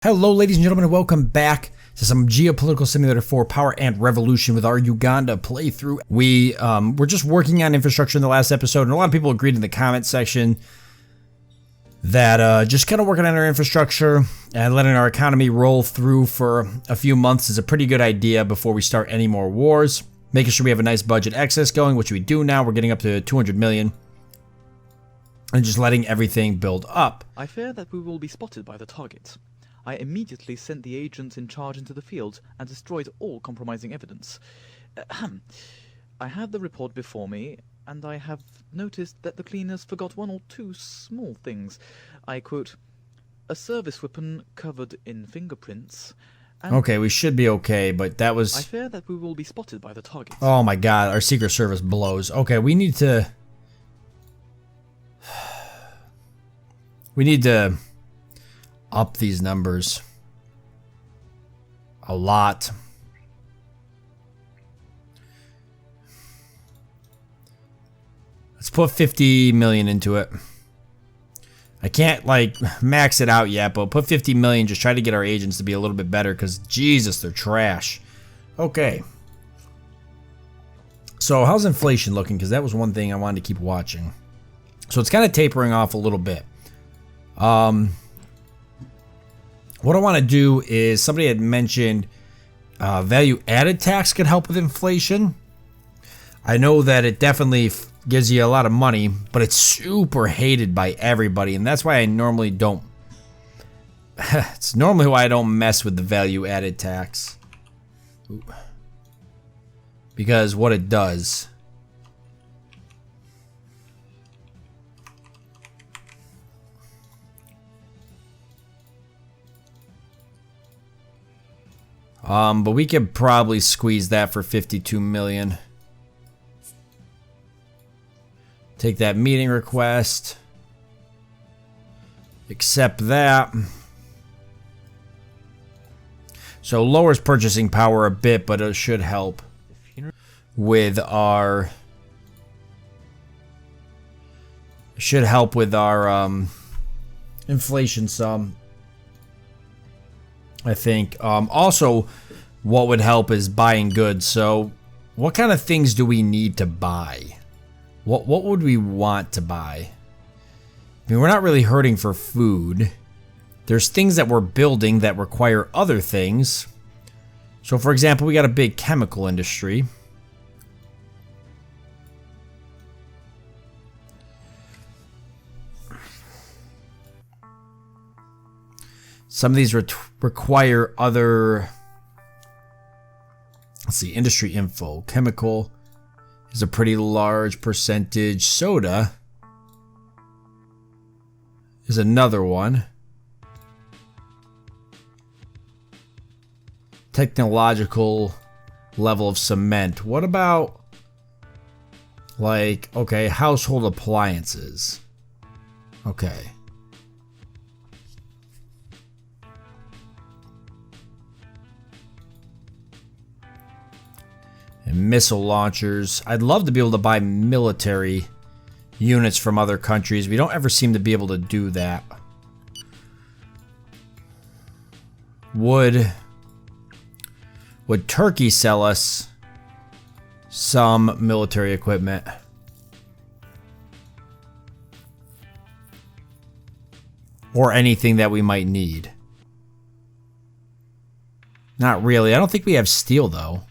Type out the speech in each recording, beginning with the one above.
Hello ladies and gentlemen, and welcome back to some Geopolitical Simulator 4 Power and Revolution with our Uganda playthrough. We were just working on infrastructure in the last episode, and a lot of people agreed in the comment section that just kind of working on our infrastructure and letting our economy roll through for a few months is a pretty good idea before we start any more wars. Making sure we have a nice budget excess going, which we do now. We're getting up to 200 million. And just letting everything build up. I fear that we will be spotted by the target. I immediately sent the agents in charge into the field and destroyed all compromising evidence. I have the report before me, and I have noticed that the cleaners forgot one or two small things. I quote, "A service weapon covered in fingerprints." And okay, we should be okay, but that was... I fear that we will be spotted by the target. Oh my god, our Secret Service blows. Okay, we need to... We need to up these numbers a lot. Let's put 50 million into it. I can't like max it out yet, but put 50 million. Just try to get our agents to be a little bit better, because Jesus, they're trash. Okay. So how's inflation looking? Because that was one thing I wanted to keep watching. So it's kind of tapering off a little bit. What I want to do is, somebody had mentioned value added tax could help with inflation. I know that it definitely gives you a lot of money, but it's super hated by everybody, and that's why I normally don't. It's normally why I don't mess with the value added tax. Ooh. Because what it does. But we could probably squeeze that for 52 million. Take that meeting request. Accept that. So lowers purchasing power a bit, but it should help with our... inflation sum. I think. Also, what would help is buying goods. So, what kind of things do we need to buy? What would we want to buy? I mean, we're not really hurting for food. There's things that we're building that require other things. So, for example, we got a big chemical industry. Some of these require other... Let's see, industry info. Chemical is a pretty large percentage. Soda is another one. Technological level of cement. What about, like, okay, household appliances. Okay. And missile launchers. I'd love to be able to buy military units from other countries. We don't ever seem to be able to do that. Would Turkey sell us some military equipment? Or anything that we might need? Not really. I don't think we have steel, though.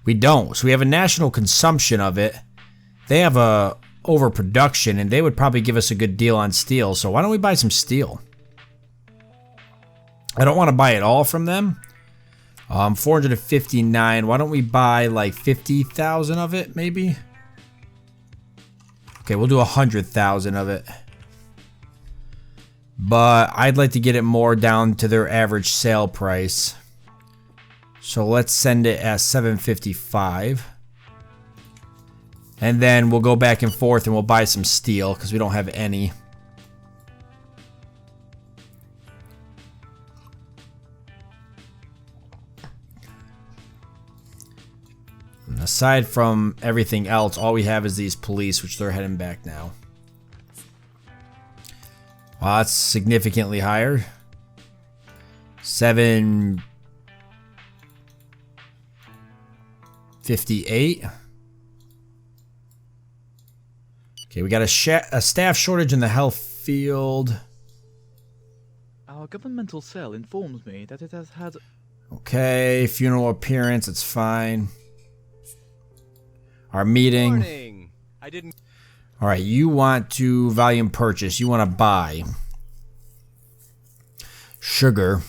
We don't. So we have a national consumption of it. They have a overproduction, and they would probably give us a good deal on steel. So why don't we buy some steel? I don't want to buy it all from them. 459. Why don't we buy like 50,000 of it, maybe? Okay, we'll do 100,000 of it. But I'd like to get it more down to their average sale price. So let's send it at 755. And then we'll go back and forth and we'll buy some steel because we don't have any. And aside from everything else, all we have is these police, which they're heading back now. Well, that's significantly higher. 758. Okay, we got a staff shortage in the health field. Our governmental cell informs me that it has had... Okay, funeral appearance, it's fine. Our meeting. Morning. I didn't... Alright, you want to volume purchase. You want to buy sugar,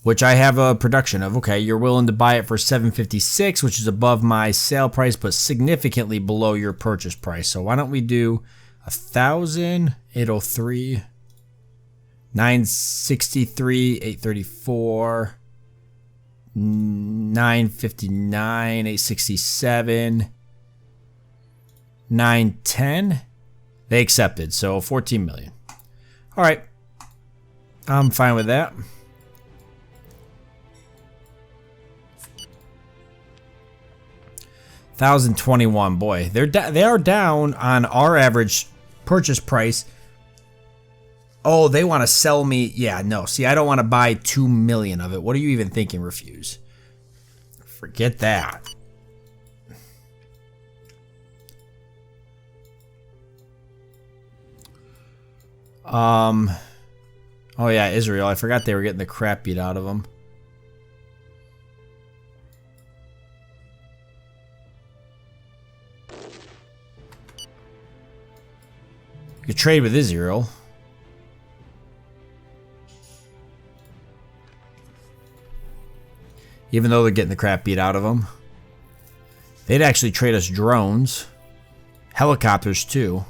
which I have a production of. Okay, you're willing to buy it for $7.56, which is above my sale price, but significantly below your purchase price. So why don't we do 1,000, 803, 963, 834, 959, 867, 910. They accepted, so 14 million. All right, I'm fine with that. $1,021. Boy, they are down on our average purchase price. Oh, they want to sell me. Yeah, no. See, I don't want to buy 2 million of it. What are you even thinking? Refuse. Forget that. Oh yeah, Israel. I forgot they were getting the crap beat out of them. You could trade with Israel. Even though they're getting the crap beat out of them. They'd actually trade us drones. Helicopters too.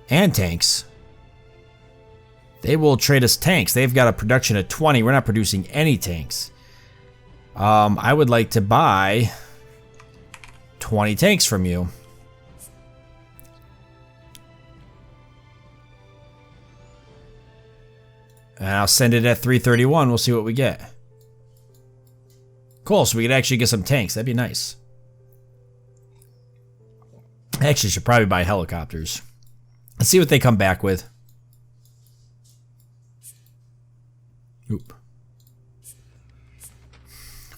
And tanks. They will trade us tanks. They've got a production of 20. We're not producing any tanks. I would like to buy 20 tanks from you. And I'll send it at 331. We'll see what we get. Cool, so we could actually get some tanks. That'd be nice. I actually should probably buy helicopters. Let's see what they come back with. Oop.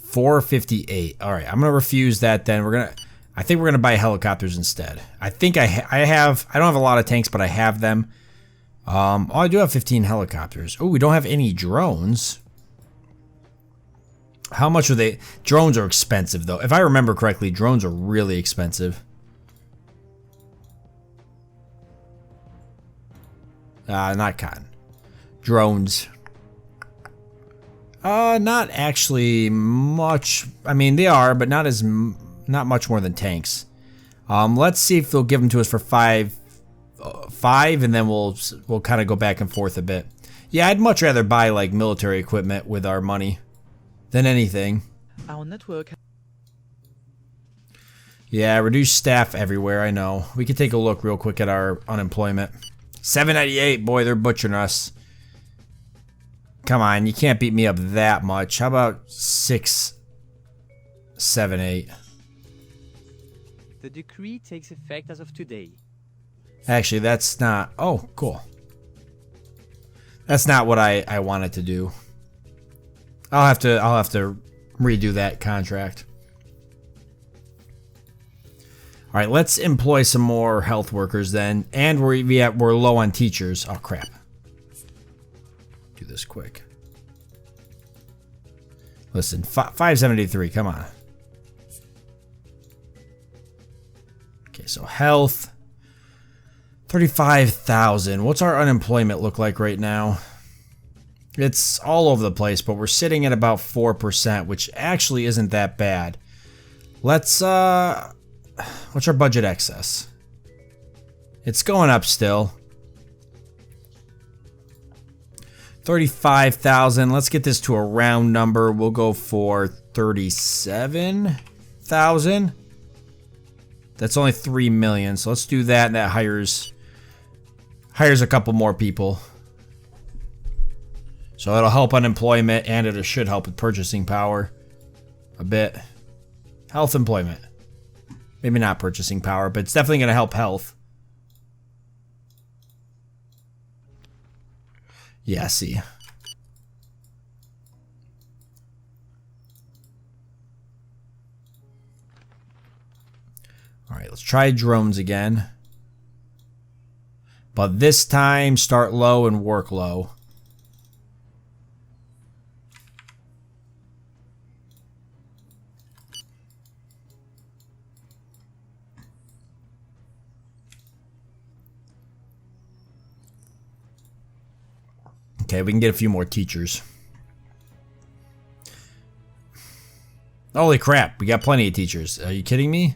458. All right, I'm gonna refuse that. Then I think we're gonna buy helicopters instead. I think I don't have a lot of tanks, but I have them. Oh, I do have 15 helicopters. Oh, we don't have any drones. How much are they? Drones are expensive, though. If I remember correctly, drones are really expensive. Not cotton. Drones. Not actually much. I mean, they are, but not much more than tanks. Let's see if they'll give them to us for five, and then we'll kind of go back and forth a bit. Yeah, I'd much rather buy like military equipment with our money than anything. Our network... Yeah, reduce staff everywhere, I know. We could take a look real quick at our unemployment. 798, boy, they're butchering us. Come on, you can't beat me up that much. How about 678? The decree takes effect as of today. Actually, that's not... Oh, cool. That's not what I wanted to do. I'll have to redo that contract. All right, let's employ some more health workers then, and we're low on teachers. Oh crap! Do this quick. Listen, 573. Come on. Okay, so health. 35,000. What's our unemployment look like right now? It's all over the place, but we're sitting at about 4%, which actually isn't that bad. Let's what's our budget excess? It's going up still. 35,000. Let's get this to a round number. We'll go for 37,000. That's only 3 million, so let's do that, and that hires a couple more people. So it'll help unemployment, and it should help with purchasing power a bit. Health employment. Maybe not purchasing power, but it's definitely going to help health. Yeah, see. All right, let's try drones again. But this time, start low and work low. Okay, we can get a few more teachers. Holy crap, we got plenty of teachers. Are you kidding me?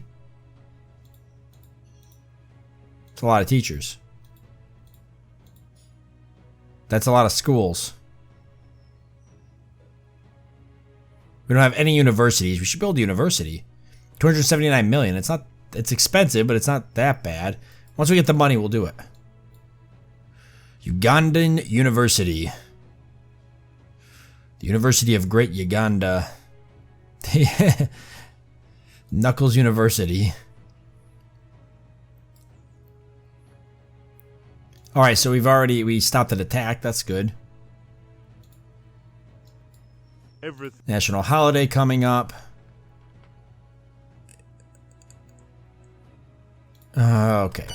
It's a lot of teachers. That's a lot of schools. We don't have any universities. We should build a university. 279 million. It's expensive, but it's not that bad. Once we get the money, we'll do it. Ugandan University. The University of Great Uganda. Knuckles University. Alright, so we stopped an attack. That's good. National holiday coming up. Okay.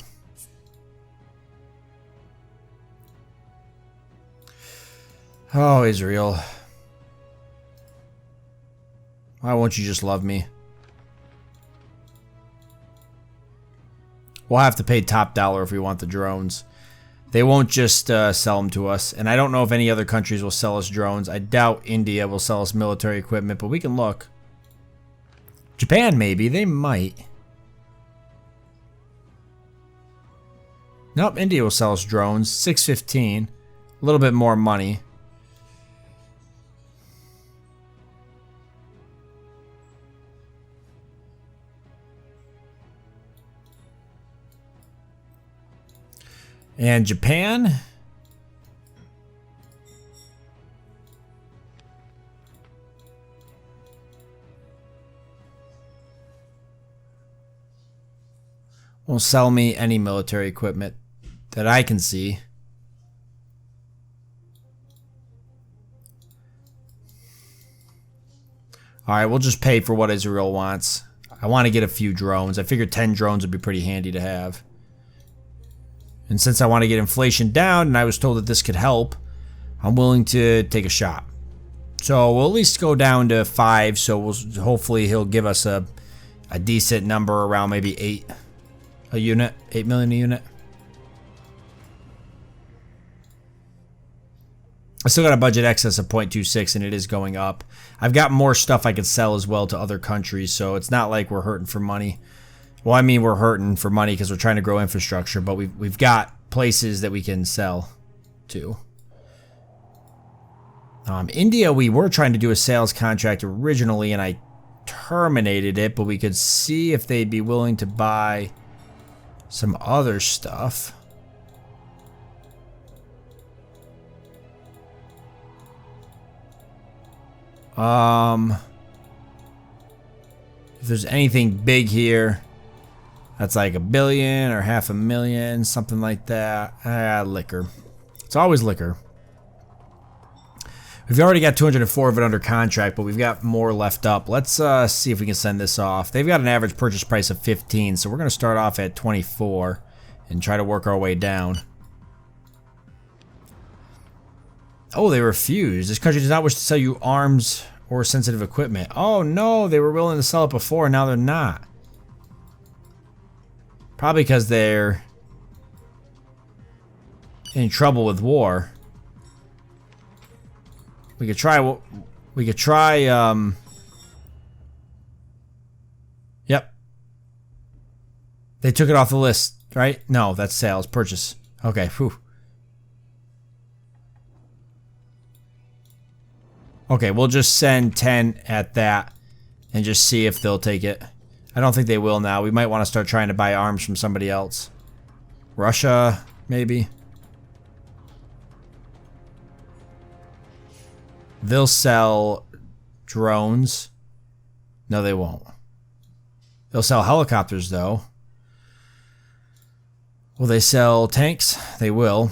Oh, Israel. Why won't you just love me? We'll have to pay top dollar if we want the drones. They won't just sell them to us. And I don't know if any other countries will sell us drones. I doubt India will sell us military equipment, but we can look. Japan, maybe. They might. Nope, India will sell us drones. 615. A little bit more money. And Japan? Won't sell me any military equipment that I can see. Alright, we'll just pay for what Israel wants. I want to get a few drones. I figured 10 drones would be pretty handy to have. And since I want to get inflation down, and I was told that this could help, I'm willing to take a shot. So we'll at least go down to 5, so hopefully he'll give us a decent number around maybe 8 a unit, 8 million a unit. I still got a budget excess of 0.26 and it is going up. I've got more stuff I could sell as well to other countries, so it's not like we're hurting for money. Well, I mean, we're hurting for money because we're trying to grow infrastructure, but we've got places that we can sell to. India, we were trying to do a sales contract originally, and I terminated it, but we could see if they'd be willing to buy some other stuff. If there's anything big here, that's like $1 billion or $500,000, something like that. Liquor. It's always liquor. We've already got 204 of it under contract, but we've got more left up. Let's see if we can send this off. They've got an average purchase price of 15, so we're going to start off at 24 and try to work our way down. Oh, they refused. This country does not wish to sell you arms or sensitive equipment. Oh no, they were willing to sell it before, now they're not. Probably because they're in trouble with war. We could try. Yep. They took it off the list, right? No, that's sales, purchase. Okay, whew. Okay, we'll just send 10 at that and just see if they'll take it. I don't think they will now. We might want to start trying to buy arms from somebody else. Russia, maybe. They'll sell drones. No, they won't. They'll sell helicopters, though. Will they sell tanks? They will.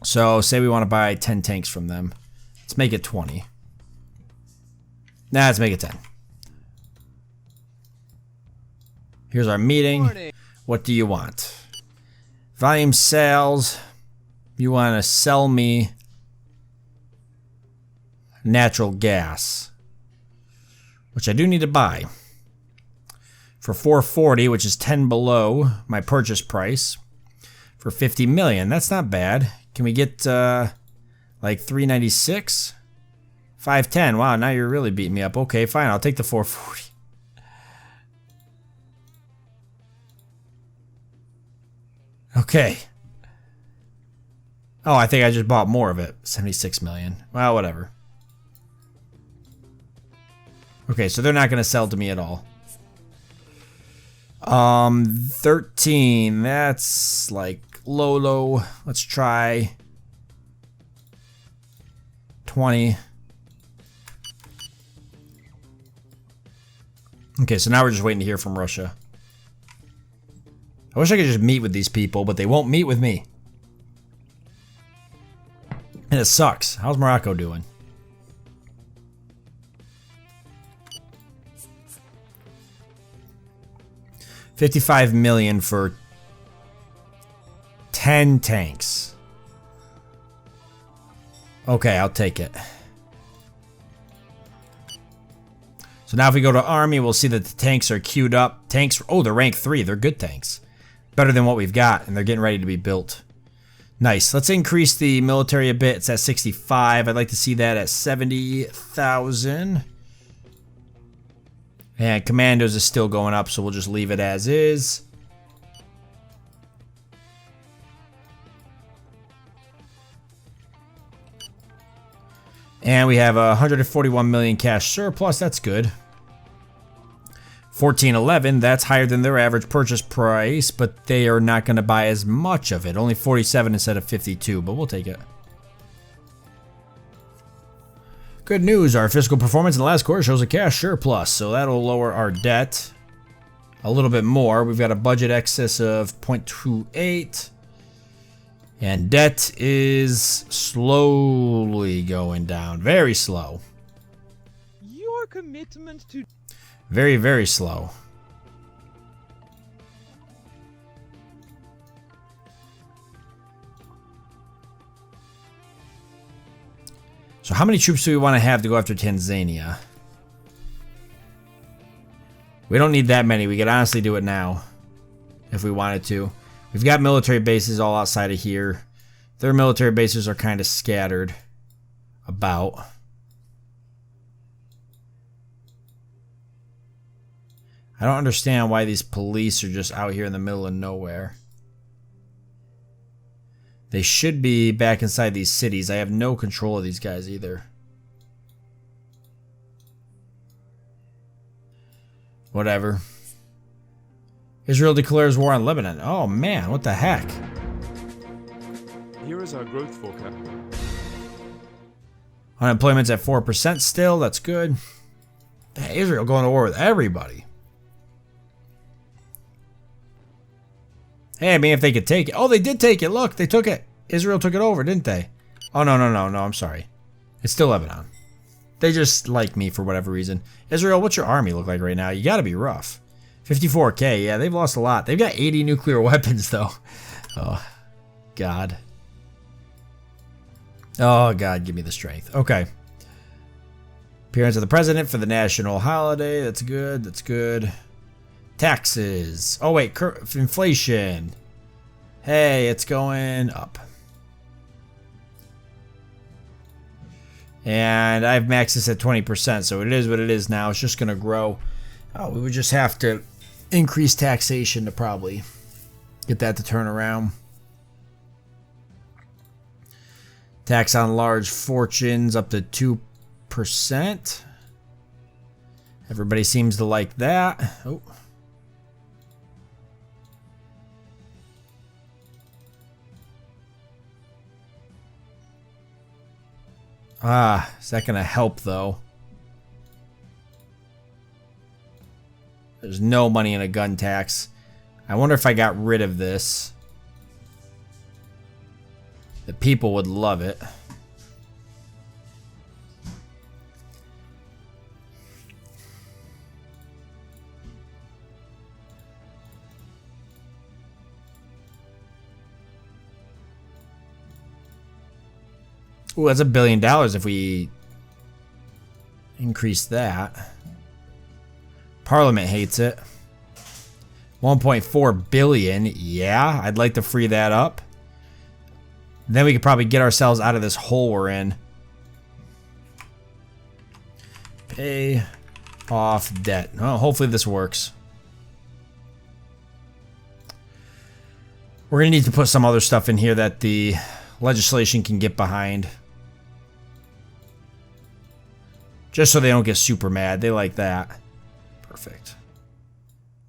So say we want to buy 10 tanks from them. Let's make it 20. Nah, let's make it 10. Here's our meeting. What do you want? Volume sales. You want to sell me natural gas, which I do need to buy for 440, which is 10 below my purchase price, for 50 million. That's not bad. Can we get like 396? 510. Wow, now you're really beating me up. Okay, fine. I'll take the 440. Okay. Oh, I think I just bought more of it. 76 million. Well, whatever. Okay, so they're not going to sell to me at all. 13. That's like low. Let's try 20. Okay, so now we're just waiting to hear from Russia. I wish I could just meet with these people, but they won't meet with me. And it sucks. How's Morocco doing? $55 million for 10 tanks. Okay, I'll take it. So now if we go to Army, we'll see that the tanks are queued up. Tanks, oh, they're rank 3. They're good tanks. Better than what we've got, and they're getting ready to be built. Nice. Let's increase the military a bit. It's at 65. I'd like to see that at 70,000. And commandos is still going up, so we'll just leave it as is. And we have 141 million cash surplus. That's good. 1411, that's higher than their average purchase price, but they are not going to buy as much of it. Only 47 instead of 52, but we'll take it. Good news, our fiscal performance in the last quarter shows a cash surplus, so that'll lower our debt a little bit more. We've got a budget excess of 0.28, and debt is slowly going down. Very slow. Your commitment to... Very, very slow. So how many troops do we want to have to go after Tanzania? We don't need that many. We could honestly do it now if we wanted to. We've got military bases all outside of here. Their military bases are kind of scattered about. I don't understand why these police are just out here in the middle of nowhere. They should be back inside these cities. I have no control of these guys either. Whatever. Israel declares war on Lebanon. Oh man, what the heck? Here is our growth forecast. Unemployment's at 4% still. That's good. Israel going to war with everybody. Hey, I mean, if they could take it. Oh, they did take it. Look, they took it. Israel took it over, didn't they? Oh, no, I'm sorry. It's still Lebanon. They just like me for whatever reason. Israel, what's your army look like right now? You gotta be rough. 54K, yeah, they've lost a lot. They've got 80 nuclear weapons, though. Oh, God. Oh, God, give me the strength. Okay. Appearance of the president for the national holiday. That's good, that's good. Taxes. Oh, wait, inflation. Hey, it's going up. And I've maxed this at 20%, so it is what it is now. It's just going to grow. Oh, we would just have to increase taxation to probably get that to turn around. Tax on large fortunes up to 2%. Everybody seems to like that. Oh. Ah, is that going to help, though? There's no money in a gun tax. I wonder if I got rid of this. The people would love it. Ooh, that's $1 billion if we increase that. Parliament hates it. 1.4 billion. Yeah, I'd like to free that up. Then we could probably get ourselves out of this hole we're in. Pay off debt. Oh, hopefully this works. We're going to need to put some other stuff in here that the legislation can get behind. Just so they don't get super mad. They like that. Perfect.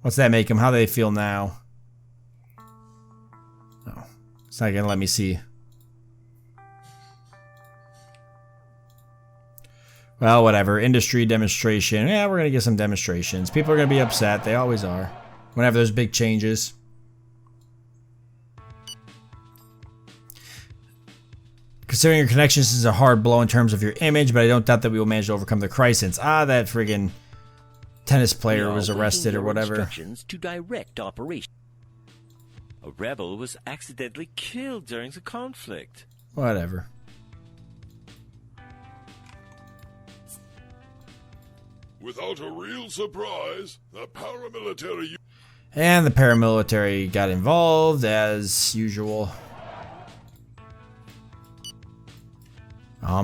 What's that make them? How do they feel now? Oh, it's not going to let me see. Well, whatever. Industry demonstration. Yeah, we're going to get some demonstrations. People are going to be upset. They always are. Whenever there's big changes. Considering your connections, this is a hard blow in terms of your image, but I don't doubt that we will manage to overcome the crisis. Ah, that friggin' tennis player was arrested or whatever. Instructions to direct operation. A rebel was accidentally killed during the conflict. Whatever. Without a real surprise, the paramilitary... And the paramilitary got involved, as usual.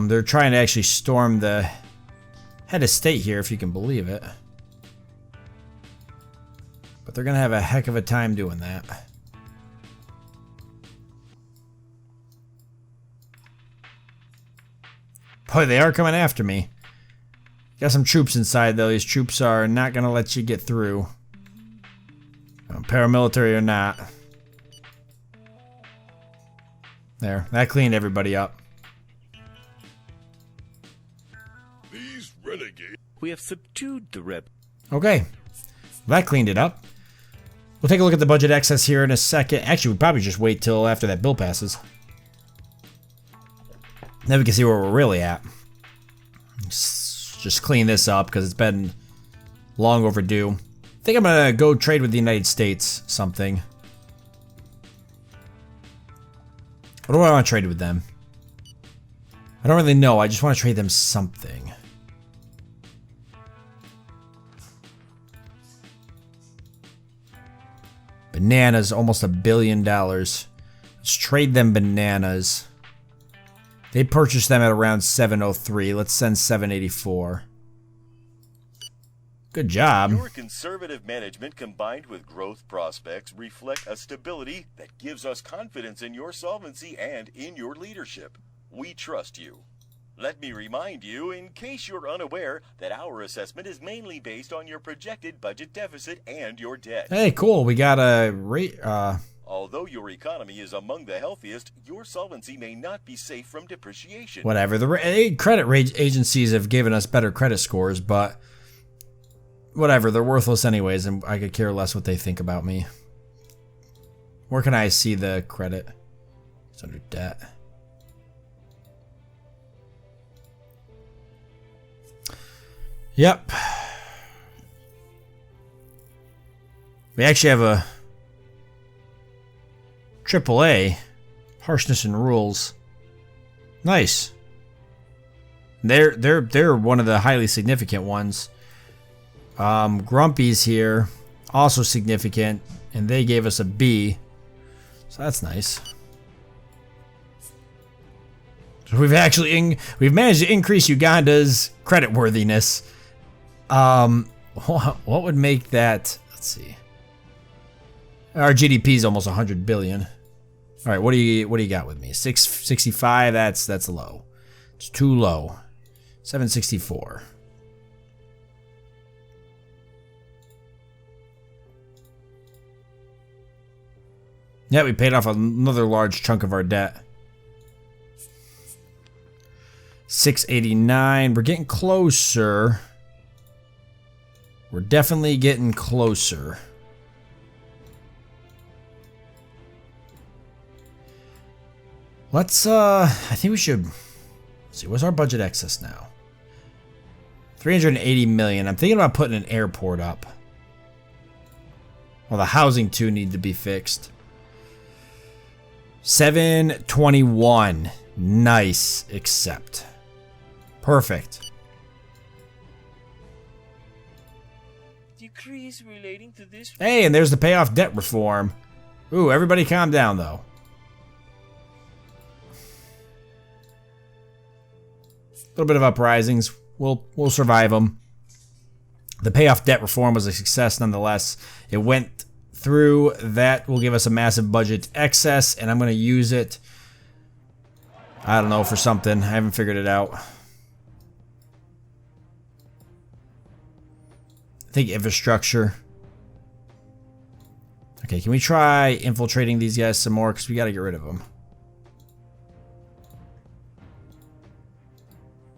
They're trying to actually storm the head of state here, if you can believe it. But they're going to have a heck of a time doing that. Boy, they are coming after me. Got some troops inside, though. These troops are not going to let you get through. Paramilitary or not. There. That cleaned everybody up. These renegades... We have subdued the rebel. Okay. That cleaned it up. We'll take a look at the budget excess here in a second. Actually, we'll probably just wait till after that bill passes. Then we can see where we're really at. Just clean this up because it's been long overdue. I think I'm going to go trade with the United States something. What do I want to trade with them? I don't really know. I just want to trade them something. Bananas, almost $1 billion. Let's trade them bananas. They purchased them at around 703. Let's send 784. Good job. Your conservative management combined with growth prospects reflect a stability that gives us confidence in your solvency and in your leadership. We trust you. Let me remind you, in case you're unaware, that our assessment is mainly based on your projected budget deficit and your debt. Hey, cool. We got a rate. Although your economy is among the healthiest, your solvency may not be safe from depreciation. Whatever. The credit agencies have given us better credit scores, but whatever. They're worthless anyways, and I could care less what they think about me. Where can I see the credit? It's under debt. Yep. We actually have a AAA, harshness and rules. Nice. They're one of the highly significant ones. Grumpy's here, also significant, and they gave us a B, so that's nice. So we've managed to increase Uganda's creditworthiness. What would make that? Let's see. Our GDP is almost 100 billion. All right, what do you got with me? 665. That's low. It's too low. 764. Yeah, we paid off another large chunk of our debt. 689. We're getting closer. We're definitely getting closer. Let's, I think we should see, what's our budget excess now? 380 million. I'm thinking about putting an airport up. Well, the housing too need to be fixed. 721. Nice. Accept. Perfect. Decrees relating to this. Hey, and there's the payoff debt reform. Ooh, everybody calm down though. A little bit of uprisings. We'll survive them. The payoff debt reform was a success nonetheless. It went through. That will give us a massive budget excess, and I'm going to use it, I don't know, for something. I haven't figured it out. I think infrastructure. Okay, can we try infiltrating these guys some more? Because we got to get rid of them.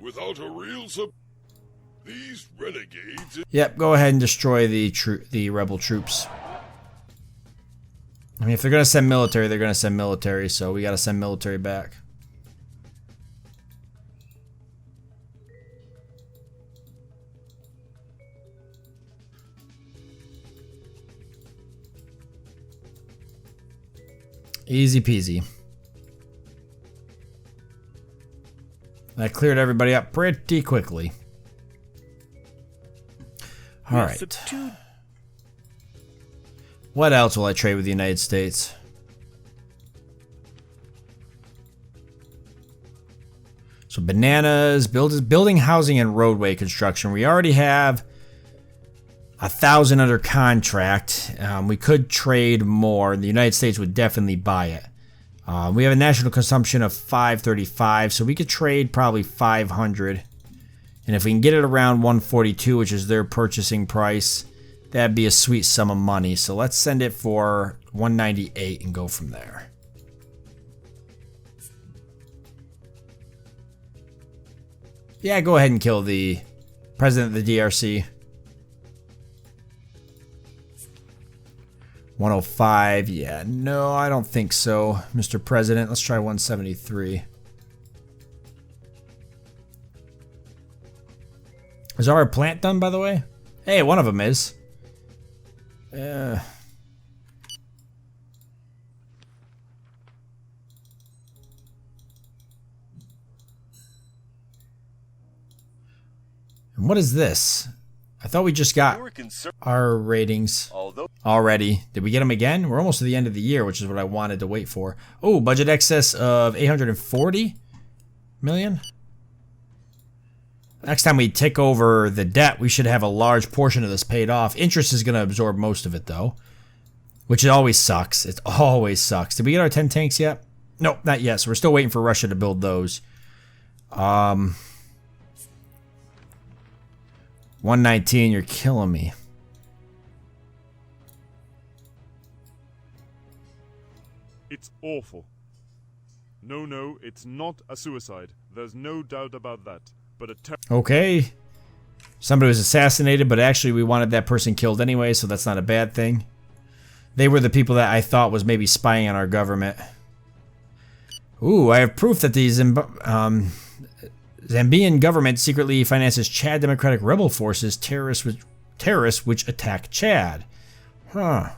Without a real these renegades. Yep, go ahead and destroy the rebel troops. I mean, if they're going to send military, they're going to send military, so we got to send military back. Easy peasy. That cleared everybody up pretty quickly. All right. What else will I trade with the United States? So bananas, building housing and roadway construction. We already have 1,000 under contract. We could trade more. The United States would definitely buy it. We have a national consumption of 535, so we could trade probably 500. And if we can get it around 142, which is their purchasing price, that'd be a sweet sum of money. So let's send it for 198 and go from there. Yeah, go ahead and kill the president of the DRC. 105, yeah, no, I don't think so, Mr. President. Let's try 173. Is our plant done, by the way? Hey, one of them is. And what is this? I thought we just got our ratings already. Did we get them again? We're almost to the end of the year, which is what I wanted to wait for. Oh, budget excess of 840 million. Next time we take over the debt, we should have a large portion of this paid off. Interest is going to absorb most of it, though, which it always sucks. It always sucks. Did we get our 10 tanks yet? Nope, not yet. So we're still waiting for Russia to build those. 119, you're killing me. It's awful. No, it's not a suicide. There's no doubt about that. But okay. Somebody was assassinated, but actually we wanted that person killed anyway, so that's not a bad thing. They were the people that I thought was maybe spying on our government. Ooh, I have proof that these Zambian government secretly finances Chad Democratic rebel forces, terrorists which attack Chad. Huh.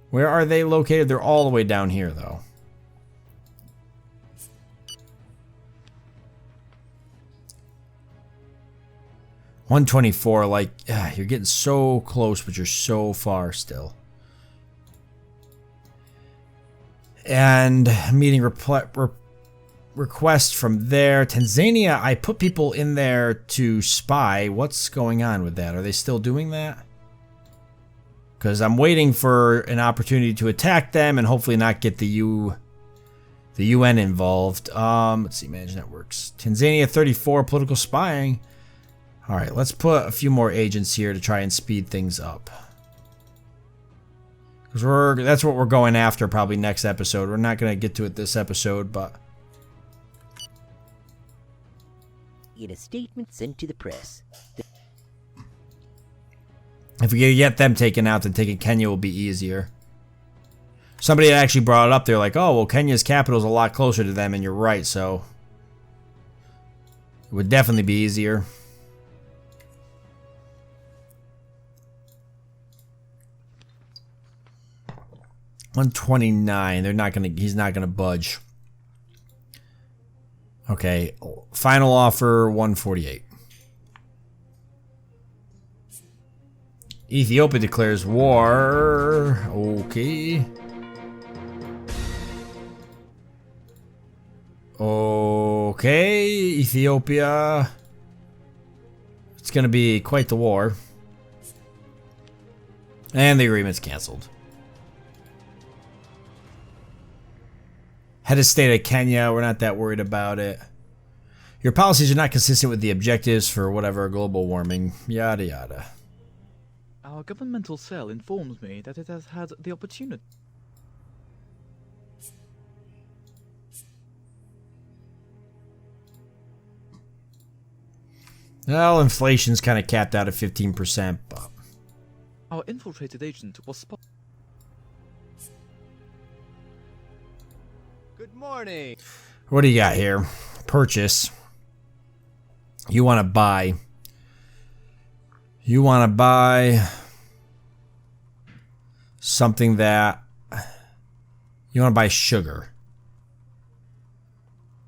Where are they located? They're all the way down here, though. $124, like, you're getting so close, but you're so far still. And meeting request from there. Tanzania, I put people in there to spy. What's going on with that? Are they still doing that? Because I'm waiting for an opportunity to attack them and hopefully not get the UN involved. Let's see, manage networks. Tanzania 34, political spying. All right, let's put a few more agents here to try and speed things up. Because that's what we're going after probably next episode. We're not going to get to it this episode, but... In a statement sent to the press. If we can get them taken out, then taking Kenya will be easier. Somebody had actually brought it up. They're like, oh, well, Kenya's capital is a lot closer to them, and you're right, so it would definitely be easier. $129. They're not gonna. He's not gonna budge. Okay. Final offer. $148. Ethiopia declares war. Okay. Okay, Ethiopia. It's gonna be quite the war. And the agreement's canceled. Head of state of Kenya, we're not that worried about it. Your policies are not consistent with the objectives for whatever global warming, yada yada. Our governmental cell informs me that it has had the opportunity. Well, inflation's kind of capped out at 15%, but Our infiltrated agent was spotted. Good morning. what do you got here? Purchase. You want to buy. You want to buy something that... You want to buy sugar.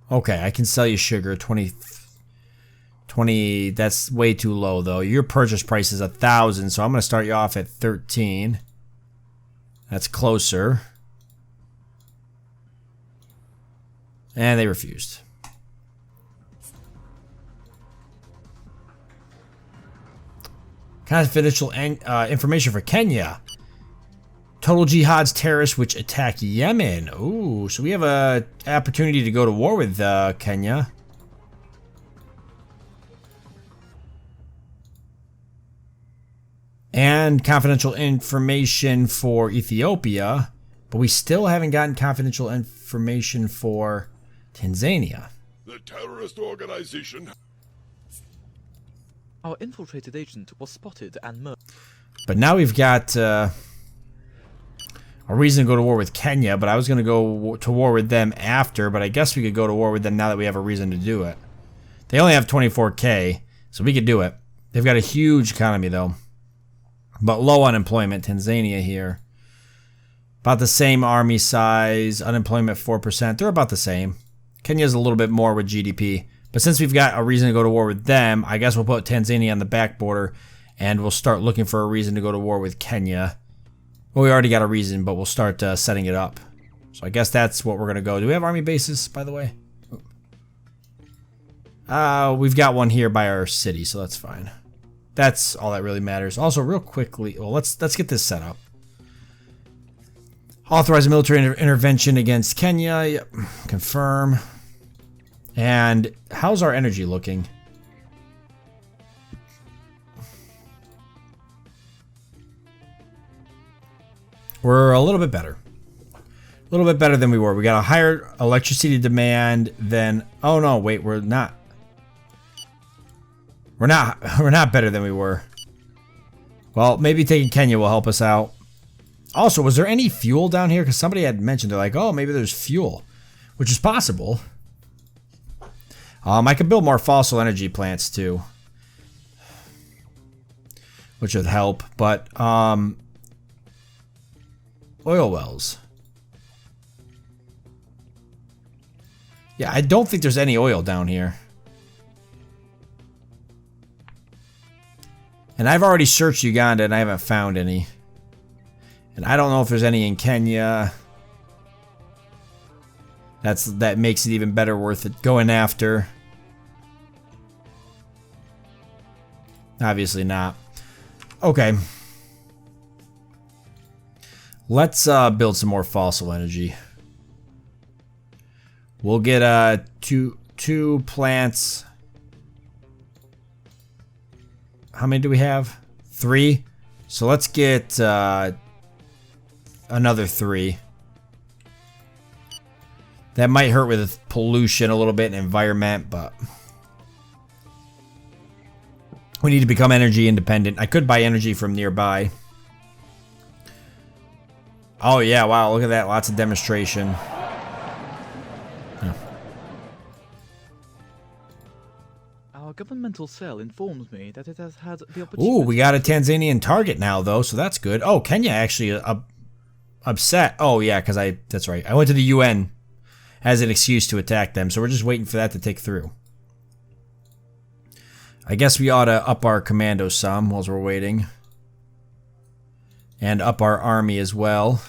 Okay, I can sell you sugar. 20, that's way too low, though. Your purchase price is 1,000, so I'm going to start you off at 13. That's closer. And they refused. Confidential information for Kenya. Total jihad's terrorists which attack Yemen. Ooh, so we have a opportunity to go to war with Kenya. And confidential information for Ethiopia. But we still haven't gotten confidential information for Tanzania. The terrorist organization. Our infiltrated agent was spotted and murdered. But now we've got a reason to go to war with Kenya, but I was going to go to war with them after, but I guess we could go to war with them now that we have a reason to do it. They only have 24k, so we could do it. They've got a huge economy, though. But low unemployment, Tanzania here. About the same army size, unemployment 4%. They're about the same. Kenya's a little bit more with GDP. But since we've got a reason to go to war with them, I guess we'll put Tanzania on the back border, and we'll start looking for a reason to go to war with Kenya. Well, we already got a reason, but we'll start setting it up. So I guess that's what we're going to go. Do we have army bases, by the way? We've got one here by our city, so that's fine. That's all that really matters. Also, real quickly, well, let's get this set up. Authorize a military intervention against Kenya. Yep. Confirm. And how's our energy looking? We're a little bit better. A little bit better than we were. We got a higher electricity demand than... Oh, no, wait, we're not. We're not better than we were. Well, maybe taking Kenya will help us out. Also, was there any fuel down here? Because somebody had mentioned, they're like, oh, maybe there's fuel. Which is possible. I could build more fossil energy plants, too. Which would help. But, oil wells. Yeah, I don't think there's any oil down here. And I've already searched Uganda and I haven't found any. And I don't know if there's any in Kenya. That makes it even better worth it going after. Obviously not. Okay. Let's build some more fossil energy. We'll get two plants. How many do we have? 3. So let's get another 3. That might hurt with pollution a little bit and environment, but we need to become energy independent. I could buy energy from nearby. Oh, yeah, wow, look at that. Lots of demonstration. Our governmental cell informs me that it has had the opportunity... Ooh, we got a Tanzanian target now, though, so that's good. Oh, Kenya actually upset. Oh, yeah, because that's right. I went to the UN as an excuse to attack them, so we're just waiting for that to take through. I guess we ought to up our commando some while we're waiting. And up our army as well.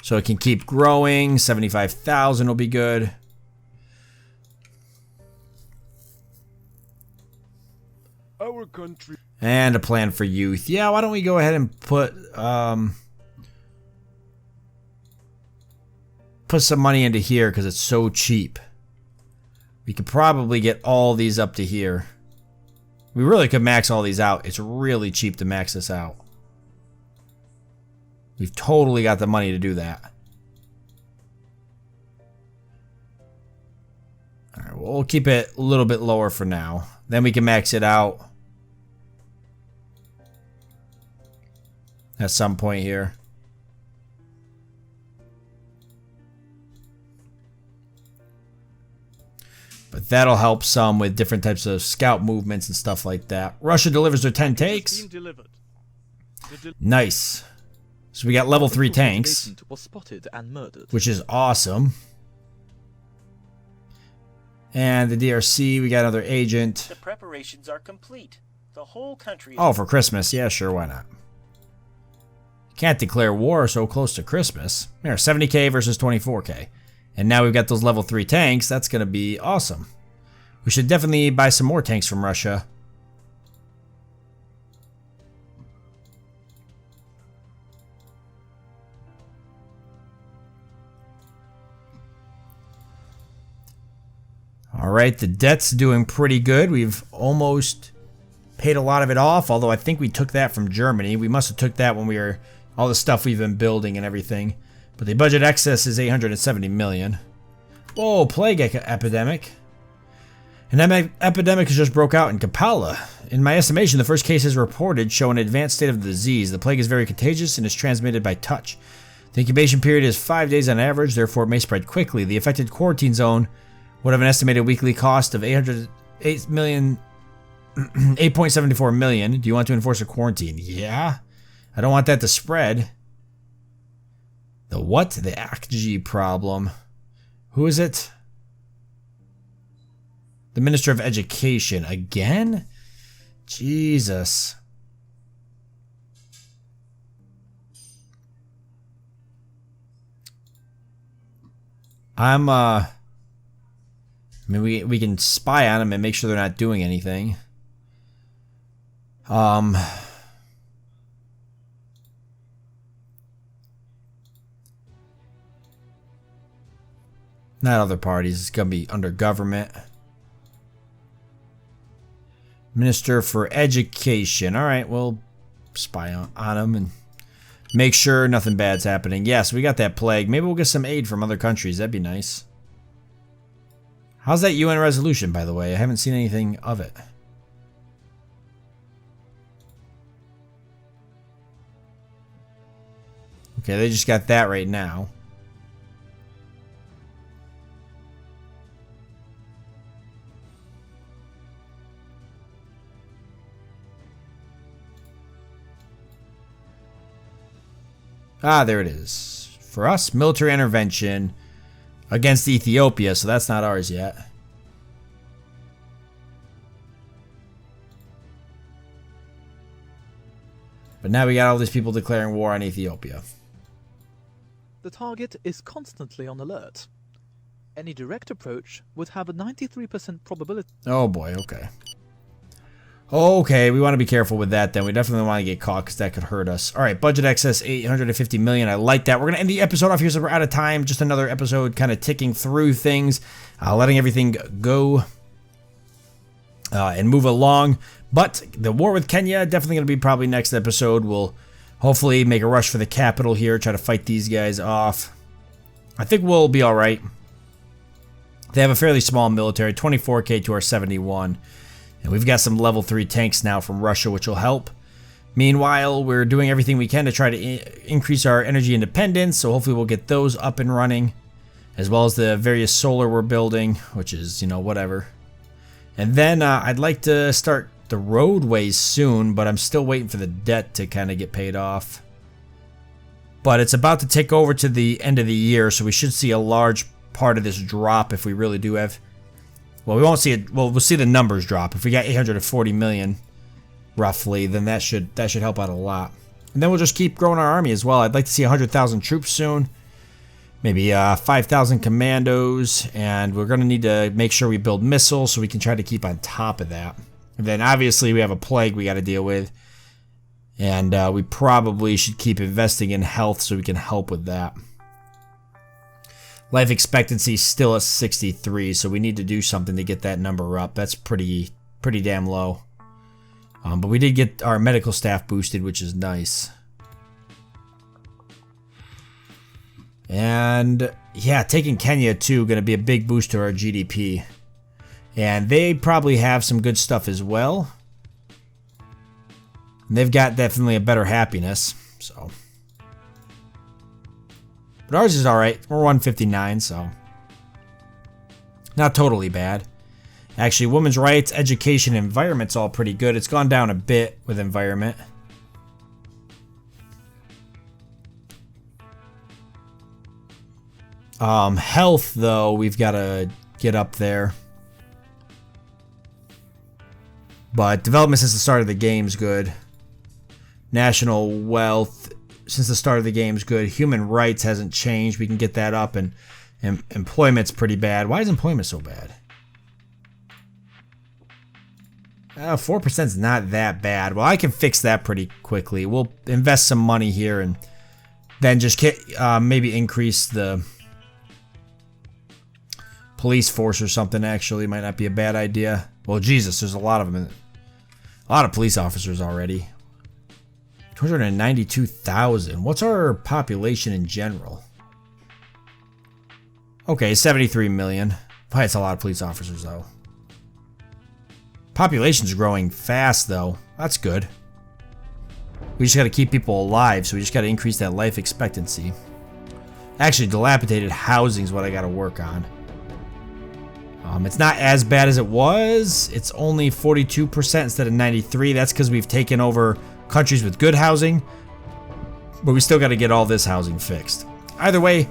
So it can keep growing. 75,000 will be good. Our country. And a plan for youth. Yeah, why don't we go ahead and put some money into here because it's so cheap. We could probably get all these up to here. We really could max all these out. It's really cheap to max this out. We've totally got the money to do that. Alright, well, we'll keep it a little bit lower for now. Then we can max it out at some point here. But that'll help some with different types of scout movements and stuff like that. Russia delivers their 10 tanks. Nice. So we got level 3 tanks, was spotted and murdered. which is awesome. And the DRC, we got another agent. The preparations are complete. The whole country... Oh, for Christmas. Yeah, sure, why not? Can't declare war so close to Christmas. Here, 70k versus 24k. And now we've got those level 3 tanks. That's going to be awesome. We should definitely buy some more tanks from Russia. Alright, the debt's doing pretty good. We've almost paid a lot of it off, although I think we took that from Germany. We must have took that when we were... all the stuff we've been building and everything. But the budget excess is 870 million. Whoa, plague epidemic. An epidemic has just broke out in Kampala. In my estimation, the first cases reported show an advanced state of the disease. The plague is very contagious and is transmitted by touch. The incubation period is 5 days on average, therefore it may spread quickly. The affected quarantine zone would have an estimated weekly cost of 8.74 million. Do you want to enforce a quarantine? Yeah. I don't want that to spread. The what? The ACG problem. Who is it? The Minister of Education. Again? Jesus. I mean, we can spy on them and make sure they're not doing anything. Not other parties. It's going to be under government. Minister for Education. All right, we'll spy on them and make sure nothing bad's happening. Yes, we got that plague. Maybe we'll get some aid from other countries. That'd be nice. How's that UN resolution, by the way? I haven't seen anything of it. Okay, they just got that right now. Ah, there it is. For us, military intervention against Ethiopia, so that's not ours yet. But now we got all these people declaring war on Ethiopia. The target is constantly on alert. Any direct approach would have a 93% probability. Oh boy, okay. Okay, we want to be careful with that then. We definitely want to get caught because that could hurt us. All right, budget excess 850 million. I like that. We're going to end the episode off here so we're out of time. Just another episode kind of ticking through things, letting everything go and move along. But the war with Kenya, definitely going to be probably next episode. We'll hopefully make a rush for the capital here, try to fight these guys off. I think we'll be all right. They have a fairly small military, 24k to our 71. And we've got some level 3 tanks now from Russia, which will help. Meanwhile, we're doing everything we can to try to increase our energy independence, so hopefully we'll get those up and running, as well as the various solar we're building, which is, you know, whatever. And then I'd like to start the roadways soon, but I'm still waiting for the debt to kind of get paid off. But it's about to tick over to the end of the year, so we should see a large part of this drop if we really do have... Well, we won't see it. Well, we'll see the numbers drop. If we got 840 million, roughly, then that should help out a lot. And then we'll just keep growing our army as well. I'd like to see 100,000 troops soon. Maybe 5,000 commandos. And we're going to need to make sure we build missiles so we can try to keep on top of that. And then obviously we have a plague we got to deal with. And we probably should keep investing in health so we can help with that. Life expectancy is still at 63, so we need to do something to get that number up. That's pretty damn low. But we did get our medical staff boosted, which is nice. And yeah, taking Kenya too, going to be a big boost to our GDP. And they probably have some good stuff as well. And they've got definitely a better happiness, so... But ours is alright. We're 159, so... Not totally bad. Actually, women's rights, education, environment's all pretty good. It's gone down a bit with environment. Health, though, we've got to get up there. But development since the start of the game's good. National wealth... Since the start of the game's good. Human rights hasn't changed. We can get that up, and employment's pretty bad. Why is employment so bad? 4%'s not that bad. Well, I can fix that pretty quickly. We'll invest some money here and then just maybe increase the police force or something. Actually, might not be a bad idea. Well, Jesus, there's a lot of them. A lot of police officers already. 292,000. What's our population in general? Okay, 73 million. Boy, it's a lot of police officers, though. Population's growing fast, though. That's good. We just got to keep people alive, so we just got to increase that life expectancy. Actually, dilapidated housing is what I got to work on. It's not as bad as it was. It's only 42% instead of 93%. That's because we've taken over countries with good housing, but we still got to get all this housing fixed. Either way,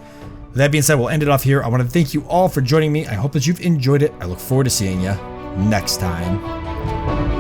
with that being said, we'll end it off here. I want to thank you all for joining me. I hope that you've enjoyed it. I look forward to seeing you next time.